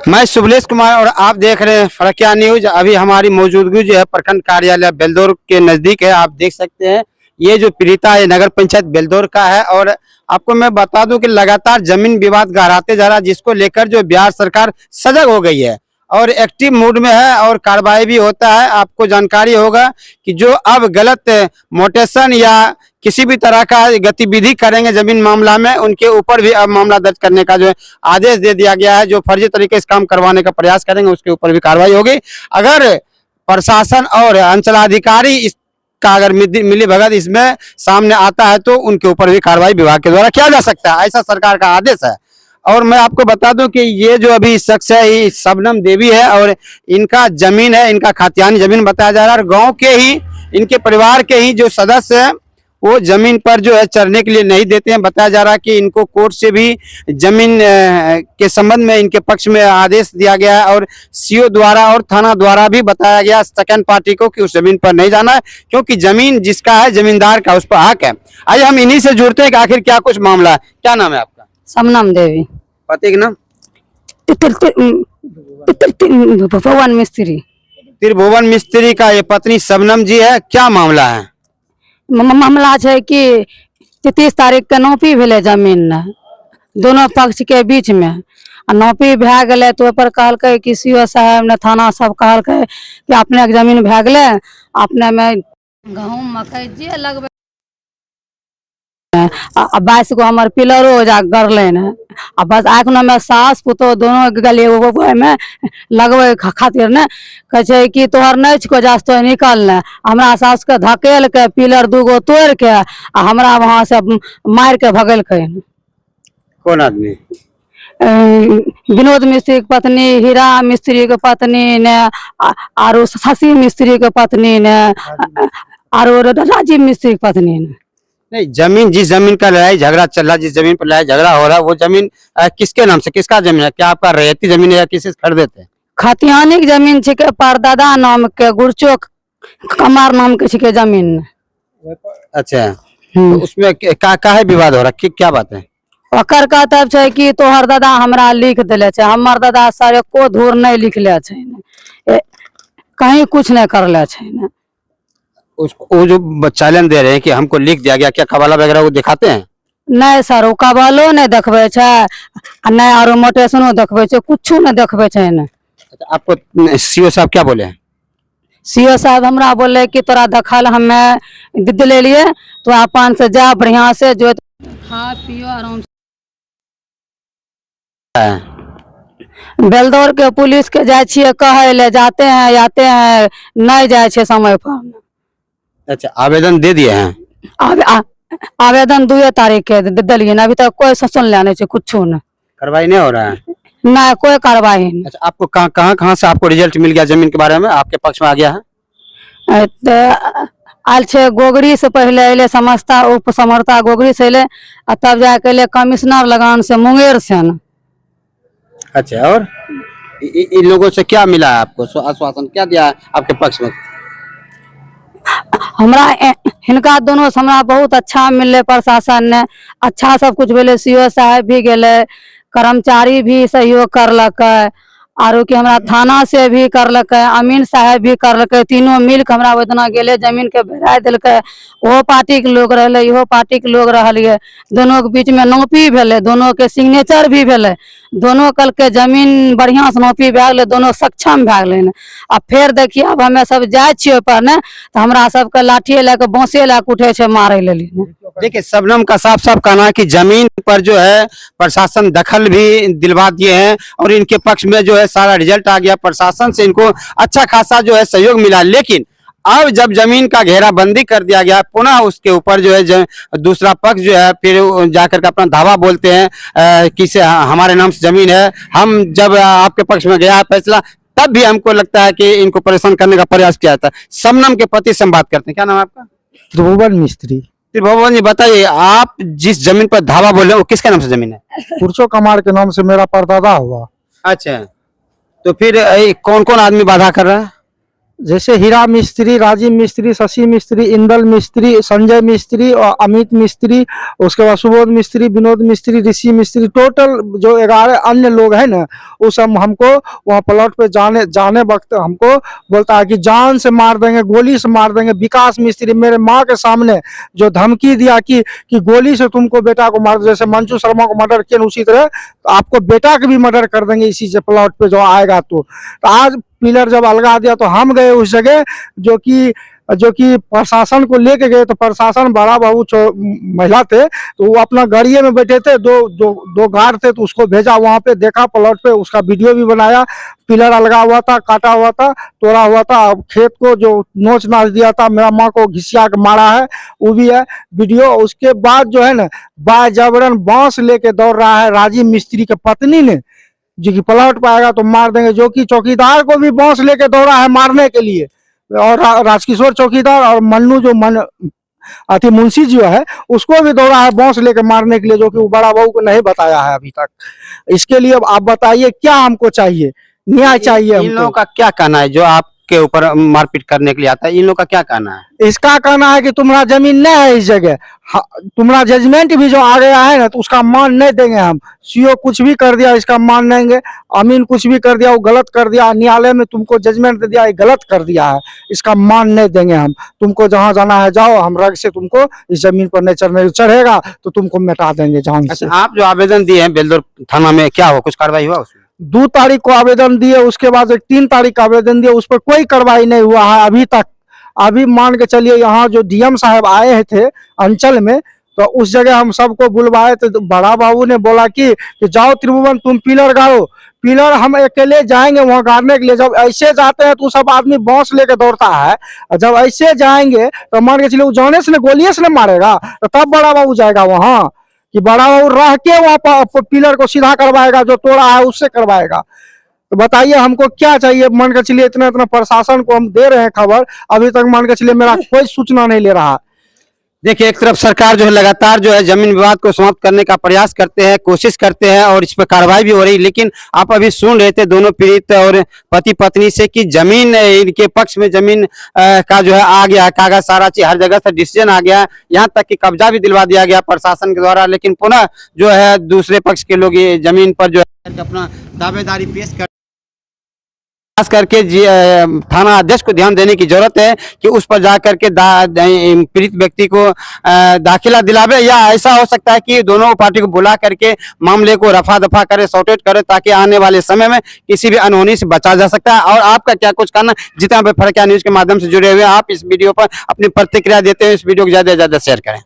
मैं शुभलेश कुमार और आप देख रहे हैं फरकिया न्यूज। अभी हमारी मौजूदगी जो है प्रखंड कार्यालय बेलदौर के नजदीक है। आप देख सकते हैं ये जो पीड़िता है नगर पंचायत बेलदौर का है। और आपको मैं बता दूं कि लगातार जमीन विवाद गहराते जा रहा है, जिसको लेकर जो बिहार सरकार सजग हो गई है और एक्टिव मूड में है और कार्रवाई भी होता है। आपको जानकारी होगा कि जो अब गलत मोटेशन या किसी भी तरह का गतिविधि करेंगे जमीन मामला में, उनके ऊपर भी अब मामला दर्ज करने का जो आदेश दे दिया गया है। जो फर्जी तरीके से काम करवाने का प्रयास करेंगे उसके ऊपर भी कार्रवाई होगी। अगर प्रशासन और अंचलाधिकारी इसका अगर मिली भगत इसमें सामने आता है तो उनके ऊपर भी कार्रवाई विभाग के द्वारा किया जा सकता है, ऐसा सरकार का आदेश है। और मैं आपको बता दूं कि ये जो अभी शख्स है ये शबनम देवी है और इनका जमीन है, इनका खातियानी जमीन बताया जा रहा है। और गांव के ही इनके परिवार के ही जो सदस्य हैं वो जमीन पर जो है चढ़ने के लिए नहीं देते हैं। बताया जा रहा है कि इनको कोर्ट से भी जमीन के संबंध में इनके पक्ष में आदेश दिया गया है और सीओ द्वारा और थाना द्वारा भी बताया गया सेकंड पार्टी को कि उस जमीन पर नहीं जाना है, क्योंकि जमीन जिसका है जमींदार का उस पर हक है। आइए हम इन्हीं से जुड़ते हैं कि आखिर क्या कुछ मामला है। क्या नाम है आपका? शबनम देवी। पति का नाम? भुवन मिस्त्री। त्रिभुवन मिस्त्री का ये पत्नी शबनम जी है। क्या मामला है? मामला है कि 30 तारीख के नौपी भेले जमीन ने दोनों पक्ष के बीच में। नौपी भै गए तो ऊपर कहल कि सीओ साहब ने थाना सब कहल कि अपने के जमीन भै गए, अपने में गहूम मकई जे लगबे 22 गो हमार पिलरो जा गड़लन है। बस आखिर में सास पुतो दोनों गले में लगवे खातिर ने कहे कि तोहर नहीं को जास तो निकलने। हमरा सास के धकेल के पिलर 2 गो तोड़ के हमरा वहां से मार के भगल। कौन आदमी? विनोद मिस्त्री की पत्नी, हीरा मिस्त्री के पत्नी ने, और शशि मिस्त्री के पत्नी ने, और राजीव मिस्त्री की पत्नी ने। नहीं, जमीन जिस जमीन का लड़ाई झगड़ा चल रहा है, जिस जमीन पर लड़ाई झगड़ा हो रहा है वो जमीन किसके नाम से, किसका जमीन है? क्या आपका रैयती जमीन है या किसी से खरीद देते हैं? खतियानी की जमीन छिके, परदादा नाम के, गुरचो कमार नाम के छिके जमीन। अच्छा, तो उसमें का है विवाद हो रहा है? क्या बात है? ओकर का तब छै कि तोहर दादा हमरा लिख दिले छै, हमर दादा सर एको धूर नहीं लिखले छै, कहीं कुछ नहीं करले छै। वो जो चैलेंज दे रहे हैं कि हमको लिख दिया गया, क्या कबाला वगैरह वो दिखाते हैं? नहीं सर, वो कबालो नहीं देखबे छै, नहीं और मोटेशनो देखबे छै, कुछो नहीं देखबे छै। आपको सीओ साहब क्या बोले हैं? सीओ साहब हमरा बोले कि तोरा दखल हमें दिले लिए तो अपन से जा बढ़िया से जो खा पियो आराम से। बेलदौर के पुलिस के जाए छिए कहे ले, जाते हैं आते हैं, नहीं जाए छे समय पर। अच्छा, आवेदन दे दिए हैं? आवेदन 2 तारीख के दिलिए, अभी तक कोई सुन लेने से कुछ न कार्रवाई नहीं हो रहा है। नहीं, कोई कार्रवाई नहीं। अच्छा, आपको कहाँ से आपको रिजल्ट मिल गया जमीन के बारे में, आपके पक्ष में आ गया है? आल छे गोगरी से पहले अले, समस्ता उप समर्था गोगरी से अले, तब जाके अले कमिश्नर लगान से मुंगेर से न। अच्छा, और इन लोगों से क्या मिला है आपको? आश्वासन क्या दिया है आपके पक्ष में? हमरा हिनका दोनों से हमरा बहुत अच्छा मिले, प्रशासन ने अच्छा सब कुछ बोले, सीओ साहब भी गए, कर्मचारी भी सहयोग करलक, और कि हमरा थाना से भी करलक, अमीन साहब भी करलक, तीनों मिल के हमरा उतना गेले जमीन के भेजा दिलक। वो पार्टी के लोग रहले, इहो पार्टी के लोग रहलिए, दोनों के बीच में नौपी भेले, दोनों के सिग्नेचर भी भेले, दोनों कल के जमीन बढ़िया से नौपी भै गए, दोनों सक्षम भै गए। अब फिर देखिए अब हमें सब जाए छिए पर ने तो हमरा सबके लाठी लेके बांसे लेके उठे छे मारे लेली। देखिए, शबनम का साफ साफ कहना है कि जमीन पर जो है प्रशासन दखल भी दिलवा दिए हैं और इनके पक्ष में जो है सारा रिजल्ट आ गया, प्रशासन से इनको अच्छा खासा जो है सहयोग मिला। लेकिन अब जब जमीन का घेराबंदी कर दिया गया, पुनः उसके ऊपर जो है दूसरा पक्ष जो है फिर जाकर के अपना दावा बोलते हैं कि हमारे नाम से जमीन है। हम जब आपके पक्ष में गया फैसला तब भी हमको लगता है कि इनको परेशान करने का प्रयास किया था। शबनम के पति से हम बात करते हैं। क्या नाम है आपका? त्रिभुवन मिस्त्री। त्रिभुवन जी, बताइए आप जिस जमीन पर धावा बोल रहे हैं वो किसके नाम से जमीन है? पुरचो कमार के नाम से मेरा परदादा हुआ। अच्छा, तो फिर कौन कौन आदमी बाधा कर रहा है? जैसे हीरा मिस्त्री, राजीव मिस्त्री, शशि मिस्त्री, इंदल मिस्त्री, संजय मिस्त्री और अमित मिस्त्री, उसके बाद सुबोध मिस्त्री, विनोद मिस्त्री, ऋषि मिस्त्री, टोटल जो 11 अन्य लोग हैं ना, वो सब हमको वहाँ प्लॉट पे जाने वक्त हमको बोलता है कि जान से मार देंगे, गोली से मार देंगे। विकास मिस्त्री मेरे माँ के सामने जो धमकी दिया कि गोली से तुमको बेटा को मार दो, जैसे मंजू शर्मा को मर्डर किया उसी तरह आपको बेटा के भी मर्डर कर देंगे इसी से प्लॉट पे जो आएगा। तो आज पिलर जब अलगा दिया तो हम गए उस जगह, जो कि प्रशासन को लेके गए। तो प्रशासन बड़ा बाबू महिला थे, तो वो अपना गाड़िए में बैठे थे, दो गार्ड थे, तो उसको भेजा वहां पे, देखा प्लॉट पे, उसका वीडियो भी बनाया। पिलर अलगा हुआ था, काटा हुआ था, तोड़ा हुआ था। अब खेत को जो नोच नाच दिया था, मेरा माँ को घिसिया के मारा है, वो भी है वीडियो। उसके बाद जो है ना, बाजबरन बांस लेके दौड़ रहा है राजीव मिस्त्री के पत्नी ने, जो कि प्लॉट पाएगा तो मार देंगे, जो कि चौकीदार को भी बांस लेके दौड़ा है मारने के लिए। और राजकिशोर चौकीदार और मन्नू जो अति मुंशी जो है, उसको भी दौड़ा है बांस लेके मारने के लिए, जो कि वो बड़ा बहू को नहीं बताया है अभी तक। इसके लिए अब आप बताइए क्या हमको चाहिए, न्याय चाहिए इन लोगों हमको। का क्या कहना है जो आपके ऊपर मारपीट करने के लिए आता है? इन लोगों का क्या कहना है? इसका कहना है कि तुम्हारा जमीन नहीं है इस जगह, तुम्हारा जजमेंट भी जो आ गया है ना, तो उसका मान नहीं देंगे हम। सीओ कुछ भी कर दिया, इसका मान नहीं देंगे। अमीन कुछ भी कर दिया, वो गलत कर दिया, न्यायालय में तुमको जजमेंट दे दिया, ये गलत कर दिया है, इसका मान नहीं देंगे हम। तुमको जहाँ जाना है जाओ, हम रग से तुमको इस जमीन पर नहीं चढ़ेगा तो तुमको मिटा देंगे जान से। अच्छा, आप जो आवेदन दिए हैं बेलदौर थाना में, क्या हुआ, कुछ कार्रवाई हुआ उसमें? 2 तारीख को आवेदन दिए, उसके बाद 3 तारीख का आवेदन दिए, उस पर कोई कार्रवाई नहीं हुआ है अभी तक। अभी मान के चलिए, यहाँ जो डीएम साहब आए थे अंचल में, तो उस जगह हम सबको बुलवाए थे, तो बड़ा बाबू ने बोला कि जाओ त्रिभुवन तुम पिलर गाड़ो। पिलर हम अकेले जाएंगे वहां गाड़ने के लिए। जब ऐसे जाते हैं तो सब आदमी बांस लेके दौड़ता है, और जब ऐसे जाएंगे तो मान के चलिए जाने से गोलियों से मारेगा, तो तब बड़ा बाबू जाएगा वहां, कि बड़ा बाबू रह के वहां पर पिलर को सीधा करवाएगा, जो तोड़ा है उससे करवाएगा। तो बताइए हमको क्या चाहिए? मान के चलिए इतना प्रशासन को हम दे रहे हैं खबर, अभी तक मान के चलिए मेरा कोई सूचना नहीं ले रहा। देखिए, एक तरफ सरकार जो है लगातार जो है जमीन विवाद को समाप्त करने का प्रयास करते हैं, कोशिश करते हैं, और इस पर कार्रवाई भी हो रही। लेकिन आप अभी सुन रहे थे दोनों पीड़ित और पति पत्नी से कि जमीन इनके पक्ष में जमीन का जो है आ गया, कागज सारा चीज हर जगह से डिसीजन आ गया, यहाँ तक कि कब्जा भी दिलवा दिया गया प्रशासन के द्वारा। लेकिन पुनः जो है दूसरे पक्ष के लोग ये जमीन पर जो है अपना दावेदारी पेश कर, खास करके थाना अध्यक्ष को ध्यान देने की जरूरत है कि उस पर जाकर के पीड़ित व्यक्ति को दाखिला दिलावे, या ऐसा हो सकता है कि दोनों पार्टी को बुला करके मामले को रफा दफा करे, सॉर्ट आउट करे, ताकि आने वाले समय में किसी भी अनहोनी से बचा जा सकता है। और आपका क्या कुछ कहना? जितना भी फरकिया न्यूज के माध्यम से जुड़े हुए आप इस वीडियो पर अपनी प्रतिक्रिया देते हैं, इस वीडियो को ज्यादा से ज्यादा शेयर करें।